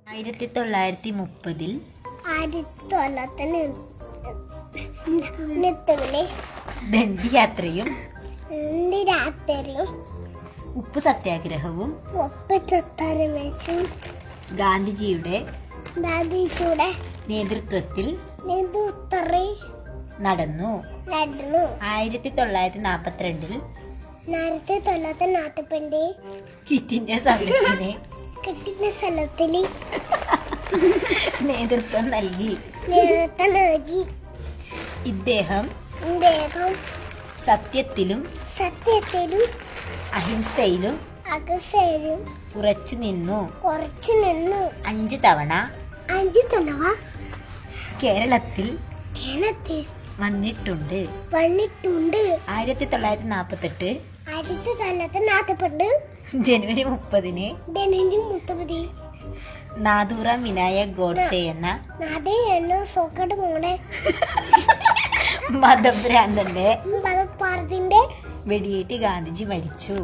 1930 ദണ്ഡിയാത്രയും ഉപ്പ് സത്യാഗ്രഹവും ഗാന്ധിജിയുടെ നേതൃത്വത്തിൽ നടന്നു. 1942 കിറ്റിന്റെ സമരത്തിന് നേതൃത്വം നൽകി. ഇദ്ദേഹം സത്യത്തിലും അഹിംസയിലും ഉറച്ചു നിന്നു. 5 തവണ കേരളത്തിൽ വന്നിട്ടുണ്ട്. 1948 ജനുവരി 30 നാഥൂറാം വിനായക് ഗോഡ്സെ എന്ന മതഭ്രാന്തന്റെ വെടിയേറ്റ് ഗാന്ധിജി മരിച്ചു.